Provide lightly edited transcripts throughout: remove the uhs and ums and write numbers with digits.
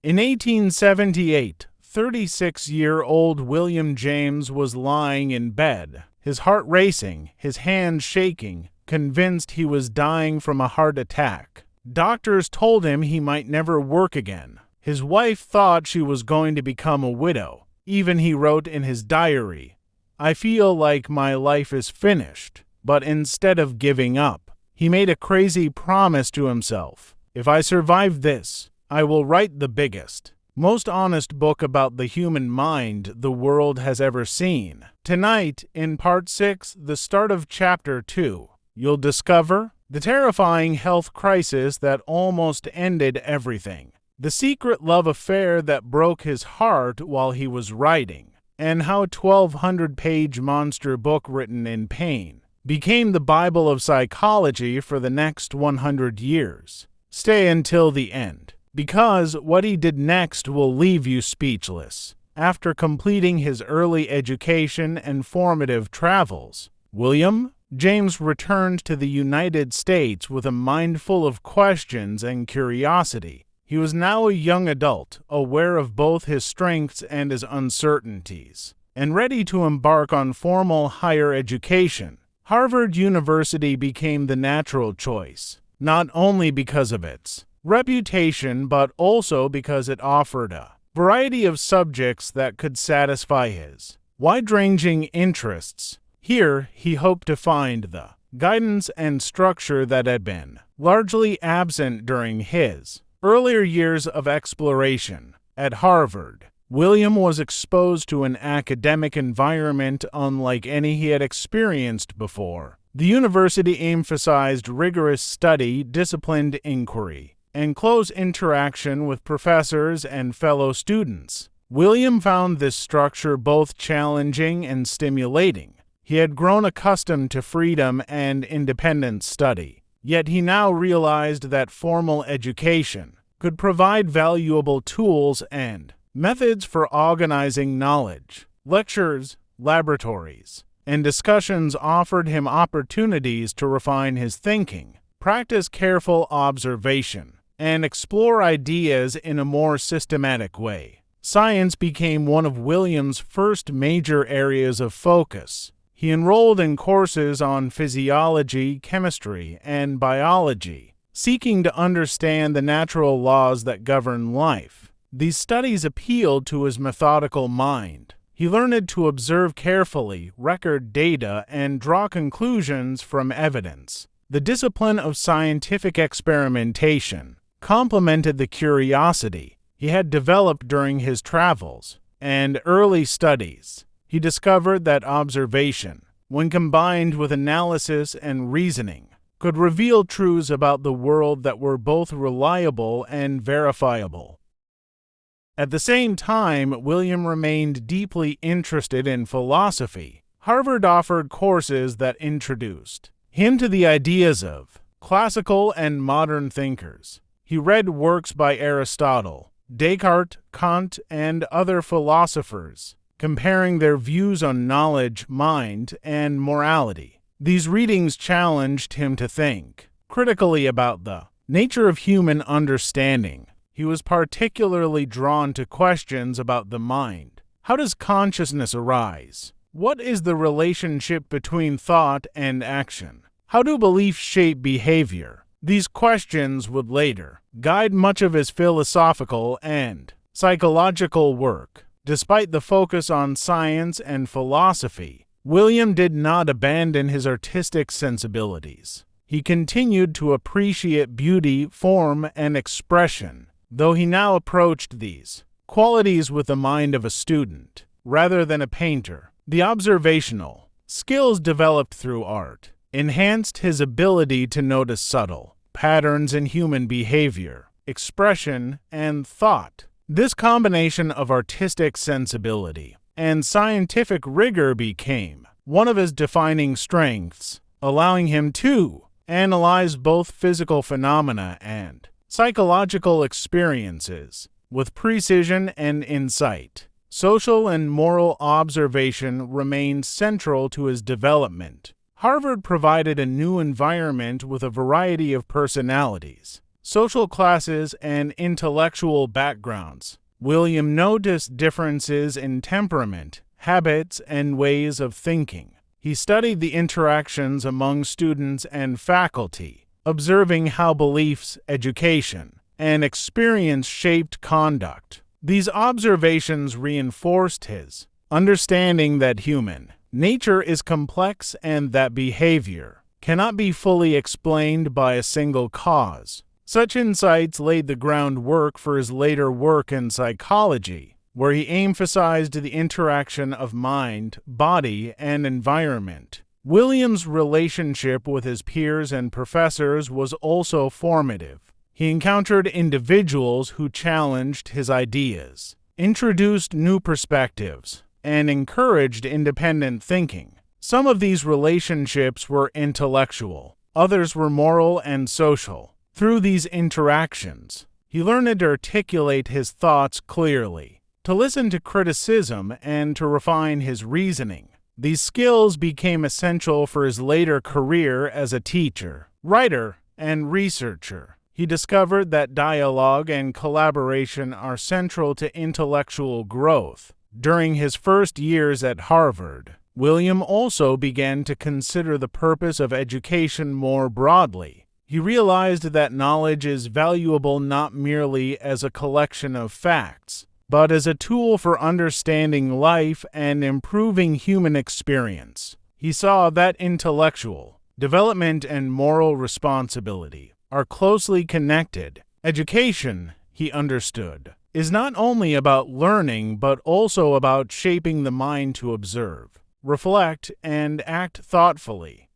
In 1878, 36-year-old William James was lying in bed, his heart racing, his hands shaking, convinced he was dying from a heart attack. Doctors told him he might never work again. His wife thought she was going to become a widow. Even he wrote in his diary, "I feel like my life is finished." But instead of giving up, he made a crazy promise to himself. "If I survive this, I will write the biggest, most honest book about the human mind the world has ever seen." Tonight, in Part 6, the start of Chapter 2, you'll discover the terrifying health crisis that almost ended everything, the secret love affair that broke his heart while he was writing, and how a 1,200-page monster book written in pain became the Bible of psychology for the next 100 years. Stay until the end, because what he did next will leave you speechless. After completing his early education and formative travels, William James returned to the United States with a mind full of questions and curiosity. He was now a young adult, aware of both his strengths and his uncertainties, and ready to embark on formal higher education. Harvard University became the natural choice, not only because of its reputation, but also because it offered a variety of subjects that could satisfy his wide-ranging interests. Here, he hoped to find the guidance and structure that had been largely absent during his earlier years of exploration. At Harvard, William was exposed to an academic environment unlike any he had experienced before. The university emphasized rigorous study, disciplined inquiry, and close interaction with professors and fellow students. William found this structure both challenging and stimulating. He had grown accustomed to freedom and independent study, yet he now realized that formal education could provide valuable tools and methods for organizing knowledge. Lectures, laboratories, and discussions offered him opportunities to refine his thinking, practice careful observation, and explore ideas in a more systematic way. Science became one of William's first major areas of focus. He enrolled in courses on physiology, chemistry, and biology, seeking to understand the natural laws that govern life. These studies appealed to his methodical mind. He learned to observe carefully, record data, and draw conclusions from evidence. The discipline of scientific experimentation complemented the curiosity he had developed during his travels and early studies. He discovered that observation, when combined with analysis and reasoning, could reveal truths about the world that were both reliable and verifiable. At the same time, William remained deeply interested in philosophy. Harvard offered courses that introduced him to the ideas of classical and modern thinkers. He read works by Aristotle, Descartes, Kant, and other philosophers, comparing their views on knowledge, mind, and morality. These readings challenged him to think critically about the nature of human understanding. He was particularly drawn to questions about the mind. How does consciousness arise? What is the relationship between thought and action? How do beliefs shape behavior? These questions would later guide much of his philosophical and psychological work. Despite the focus on science and philosophy, William did not abandon his artistic sensibilities. He continued to appreciate beauty, form, and expression, though he now approached these qualities with the mind of a student rather than a painter. The observational skills developed through art enhanced his ability to notice subtle patterns in human behavior, expression, and thought. This combination of artistic sensibility and scientific rigor became one of his defining strengths, allowing him to analyze both physical phenomena and psychological experiences with precision and insight. Social and moral observation remained central to his development. Harvard provided a new environment with a variety of personalities, social classes, and intellectual backgrounds. William noticed differences in temperament, habits, and ways of thinking. He studied the interactions among students and faculty, observing how beliefs, education, and experience shaped conduct. These observations reinforced his understanding that human nature is complex and that behavior cannot be fully explained by a single cause. Such insights laid the groundwork for his later work in psychology, where he emphasized the interaction of mind, body, and environment. William's relationship with his peers and professors was also formative. He encountered individuals who challenged his ideas, introduced new perspectives, and encouraged independent thinking. Some of these relationships were intellectual, others were moral and social. Through these interactions, he learned to articulate his thoughts clearly, to listen to criticism, and to refine his reasoning. These skills became essential for his later career as a teacher, writer, and researcher. He discovered that dialogue and collaboration are central to intellectual growth. During his first years at Harvard, William also began to consider the purpose of education more broadly. He realized that knowledge is valuable not merely as a collection of facts, but as a tool for understanding life and improving human experience. He saw that intellectual development and moral responsibility are closely connected. Education, he understood, is not only about learning but also about shaping the mind to observe, reflect, and act thoughtfully.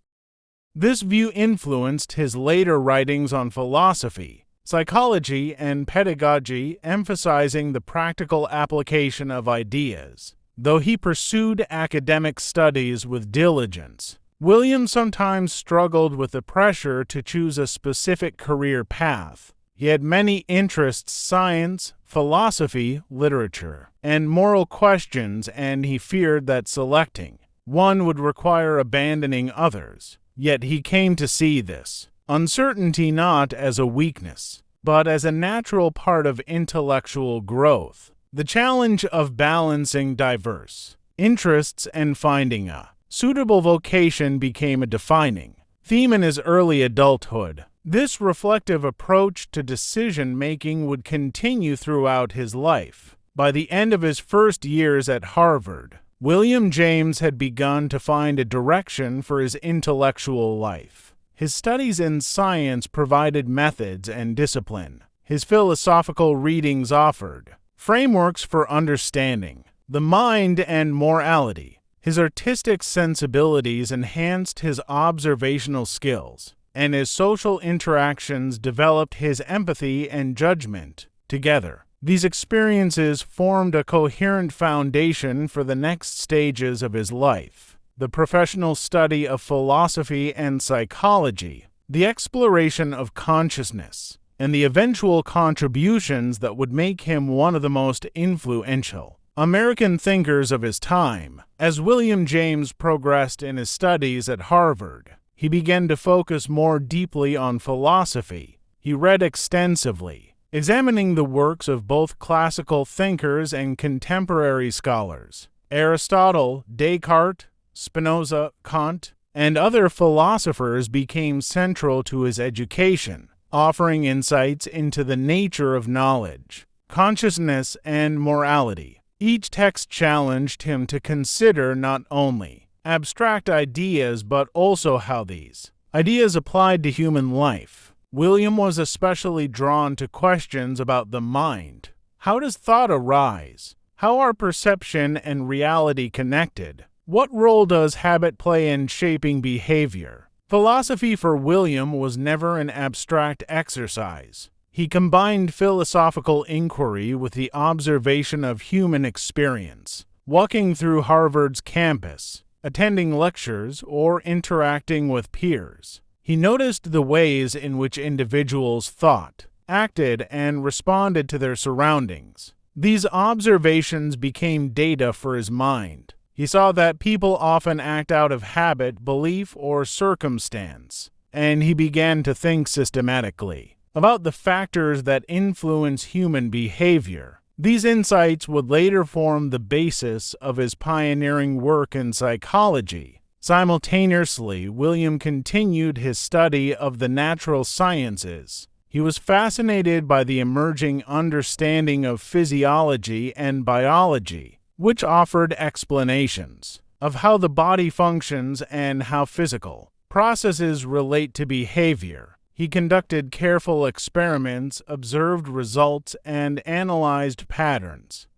This view influenced his later writings on philosophy, psychology, and pedagogy, emphasizing the practical application of ideas. Though he pursued academic studies with diligence, William sometimes struggled with the pressure to choose a specific career path. He had many interests: science, philosophy, literature, and moral questions, and he feared that selecting one would require abandoning others. Yet he came to see this uncertainty not as a weakness, but as a natural part of intellectual growth. The challenge of balancing diverse interests and finding a suitable vocation became a defining theme in his early adulthood. This reflective approach to decision-making would continue throughout his life. By the end of his first years at Harvard, William James had begun to find a direction for his intellectual life. His studies in science provided methods and discipline. His philosophical readings offered frameworks for understanding the mind and morality. His artistic sensibilities enhanced his observational skills, and his social interactions developed his empathy and judgment. Together, these experiences formed a coherent foundation for the next stages of his life: the professional study of philosophy and psychology, the exploration of consciousness, and the eventual contributions that would make him one of the most influential American thinkers of his time. As William James progressed in his studies at Harvard, he began to focus more deeply on philosophy. He read extensively, examining the works of both classical thinkers and contemporary scholars. Aristotle, Descartes, Spinoza, Kant, and other philosophers became central to his education, offering insights into the nature of knowledge, consciousness, and morality. Each text challenged him to consider not only abstract ideas but also how these ideas applied to human life. William was especially drawn to questions about the mind. How does thought arise? How are perception and reality connected? What role does habit play in shaping behavior? Philosophy for William was never an abstract exercise. He combined philosophical inquiry with the observation of human experience. Walking through Harvard's campus, attending lectures, or interacting with peers, he noticed the ways in which individuals thought, acted, and responded to their surroundings. These observations became data for his mind. He saw that people often act out of habit, belief, or circumstance, and he began to think systematically. about the factors that influence human behavior. These insights would later form the basis of his pioneering work in psychology. Simultaneously, William continued his study of the natural sciences. He was fascinated by the emerging understanding of physiology and biology, which offered explanations of how the body functions and how physical processes relate to behavior. He conducted careful experiments, observed results, and analyzed patterns.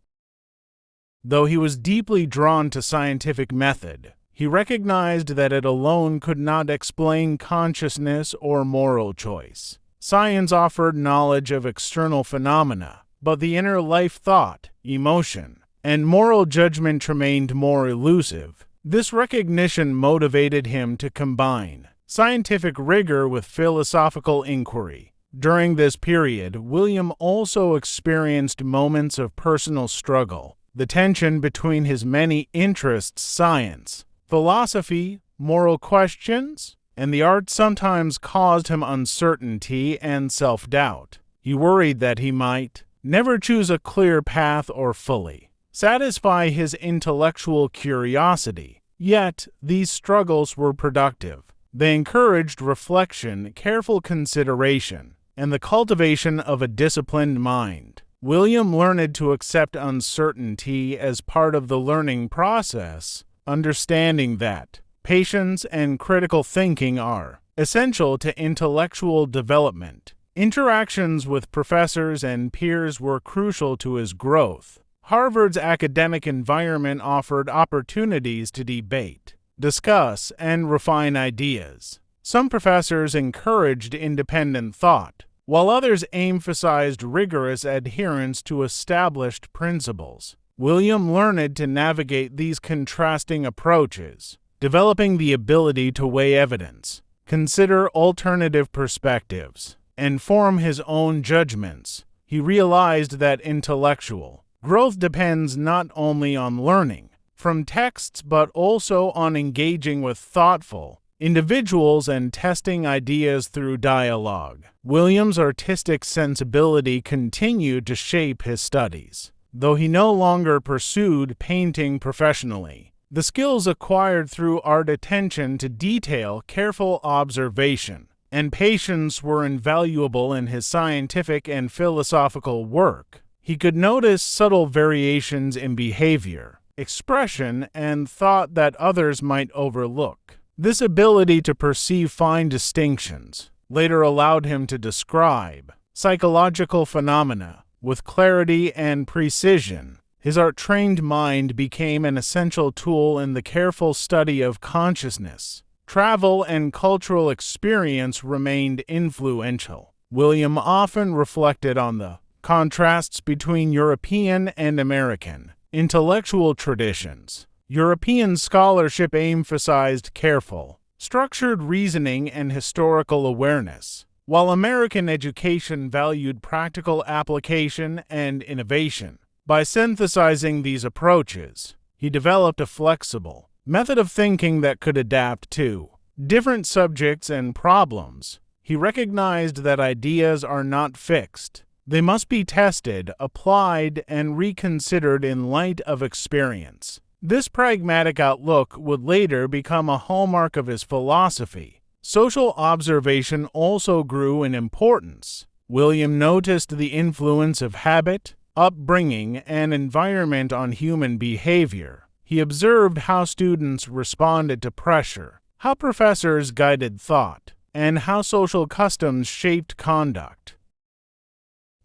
Though he was deeply drawn to scientific method, he recognized that it alone could not explain consciousness or moral choice. Science offered knowledge of external phenomena, but the inner life thought, emotion, and moral judgment remained more elusive. This recognition motivated him to combine scientific rigor with philosophical inquiry. During this period, William also experienced moments of personal struggle. The tension between his many interests, science, philosophy, moral questions, and the arts sometimes caused him uncertainty and self-doubt. He worried that he might never choose a clear path or fully satisfy his intellectual curiosity. Yet, these struggles were productive. They encouraged reflection, careful consideration, and the cultivation of a disciplined mind. William learned to accept uncertainty as part of the learning process, understanding that patience and critical thinking are essential to intellectual development. Interactions with professors and peers were crucial to his growth. Harvard's academic environment offered opportunities to debate, discuss, and refine ideas. Some professors encouraged independent thought, while others emphasized rigorous adherence to established principles. William learned to navigate these contrasting approaches, developing the ability to weigh evidence, consider alternative perspectives, and form his own judgments. He realized that intellectual growth depends not only on learning from texts but also on engaging with thoughtful individuals and testing ideas through dialogue. William's artistic sensibility continued to shape his studies. Though he no longer pursued painting professionally, the skills acquired through art, attention to detail, careful observation, and patience were invaluable in his scientific and philosophical work. He could notice subtle variations in behavior, expression, and thought that others might overlook. This ability to perceive fine distinctions later allowed him to describe psychological phenomena with clarity and precision. His art-trained mind became an essential tool in the careful study of consciousness. Travel and cultural experience remained influential. William often reflected on the contrasts between European and American intellectual traditions. European scholarship emphasized careful, structured reasoning and historical awareness, while American education valued practical application and innovation. By synthesizing these approaches, he developed a flexible method of thinking that could adapt to different subjects and problems. He recognized that ideas are not fixed. They must be tested, applied, and reconsidered in light of experience. This pragmatic outlook would later become a hallmark of his philosophy. Social observation also grew in importance. William noticed the influence of habit, upbringing, and environment on human behavior. He observed how students responded to pressure, how professors guided thought, and how social customs shaped conduct.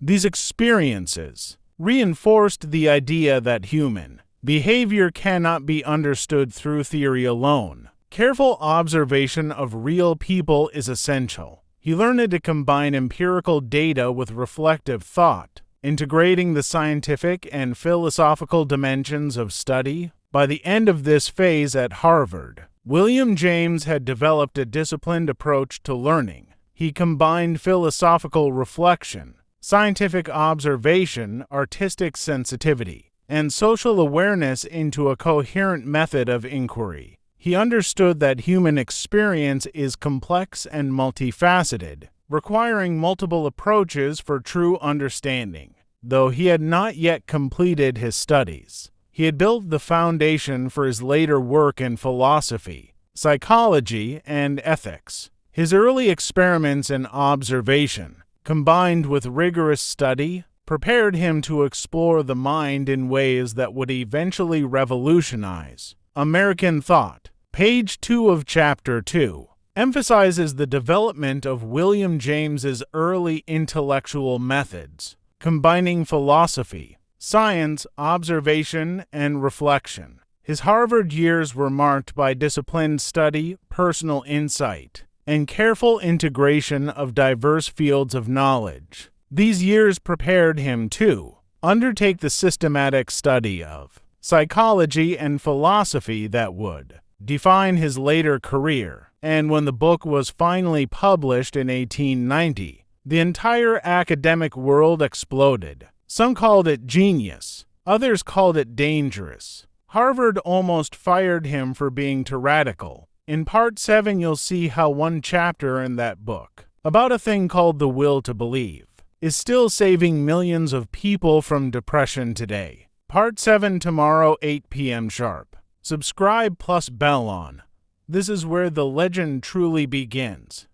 These experiences reinforced the idea that human behavior cannot be understood through theory alone. Careful observation of real people is essential. He learned to combine empirical data with reflective thought, integrating the scientific and philosophical dimensions of study. By the end of this phase at Harvard, William James had developed a disciplined approach to learning. He combined philosophical reflection, scientific observation, artistic sensitivity, and social awareness into a coherent method of inquiry. He understood that human experience is complex and multifaceted. requiring multiple approaches for true understanding. Though he had not yet completed his studies, he had built the foundation for his later work in philosophy, psychology, and ethics. His early experiments and observation, combined with rigorous study, prepared him to explore the mind in ways that would eventually revolutionize American thought. Page 2 of Chapter 2 emphasizes the development of William James's early intellectual methods, combining philosophy, science, observation, and reflection. His Harvard years were marked by disciplined study, personal insight, and careful integration of diverse fields of knowledge. These years prepared him to undertake the systematic study of psychology and philosophy that would define his later career. And when the book was finally published in 1890, the entire academic world exploded. Some called it genius, others called it dangerous. Harvard almost fired him for being tyrannical. In Part 7, you'll see how one chapter in that book, about a thing called the will to believe, is still saving millions of people from depression today. Part 7 tomorrow, 8 p.m. sharp. Subscribe plus bell on. This is where the legend truly begins.